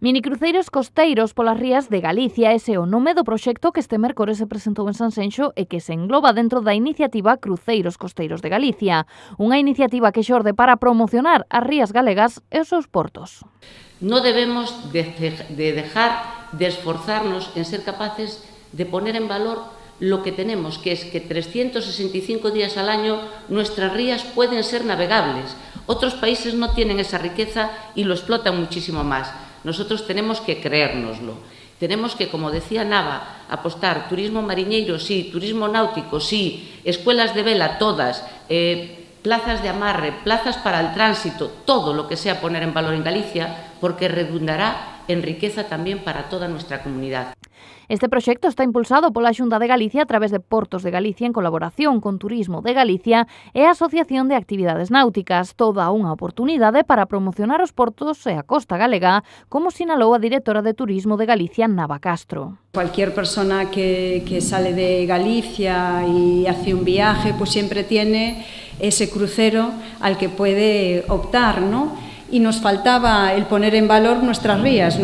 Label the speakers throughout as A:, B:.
A: Minicruceiros costeiros polas rías de Galicia, ese é o nome do proxecto que este mércores se presentou en Sanxenxo e que se engloba dentro da iniciativa Cruceiros Costeiros de Galicia, unha iniciativa que xorde para promocionar as rías galegas e os seus portos.
B: Non debemos de dejar de esforzarnos en ser capaces de poner en valor lo que tenemos, que es que 365 días al año nuestras rías pueden ser navegables. Otros países no tienen esa riqueza y lo explotan muchísimo más. Nosotros tenemos que creérnoslo. Tenemos que, como decía Nava, apostar turismo mariñeiro, sí, turismo náutico, sí, escuelas de vela, todas, plazas de amarre, plazas para el tránsito, todo lo que sea poner en valor en Galicia, porque redundará en riqueza también para toda nuestra comunidad.
A: Este proxecto está impulsado pola Xunta de Galicia a través de Portos de Galicia en colaboración con Turismo de Galicia e a Asociación de Actividades Náuticas, toda unha oportunidade para promocionar os portos e a costa galega, como sinalou a directora de Turismo de Galicia, Nava Castro.
C: Cualquier persona que sale de Galicia y hace un viaje, pues siempre tiene ese crucero al que puede optar, ¿no? Y nos faltaba el poner en valor nuestras rías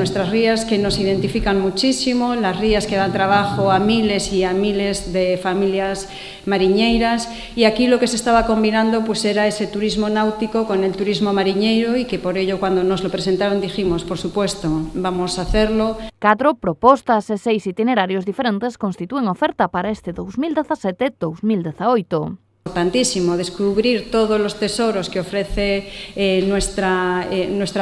C: que nos identifican muchísimo, las rías que dan trabajo a miles y a miles de familias mariñeiras, y aquí lo que se estaba combinando pues era ese turismo náutico con el turismo mariñeiro, y que por ello cuando nos lo presentaron dijimos, por supuesto, vamos a hacerlo.
A: 4 propostas e 6 itinerarios diferentes constitúen oferta para este 2017-2018.
C: Importantísimo descubrir todos los tesoros que ofrece nuestra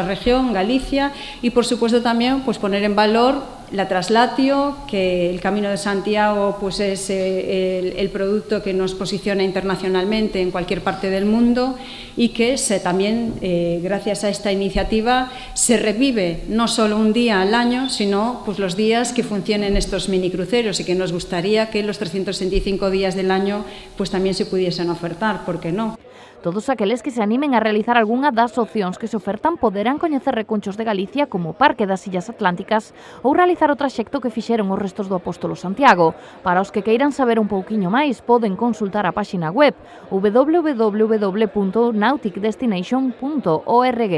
C: región, Galicia, y por supuesto también pues poner en valor la Traslatio, que el Camino de Santiago pues es el producto que nos posiciona internacionalmente en cualquier parte del mundo, y que también gracias a esta iniciativa se revive no solo un día al año, sino pues los días que funcionen estos minicruceros, y que nos gustaría que los 365 días del año pues también se pudiesen ofertar, ¿por qué no?
A: Todos aqueles que se animen a realizar algunha das opcións que se ofertan poderán coñecer recunchos de Galicia como o Parque das Illas Atlánticas ou realizar o traxecto que fixeron os restos do Apóstolo Santiago. Para os que queiran saber un pouquiño máis, poden consultar a páxina web www.nauticdestination.org.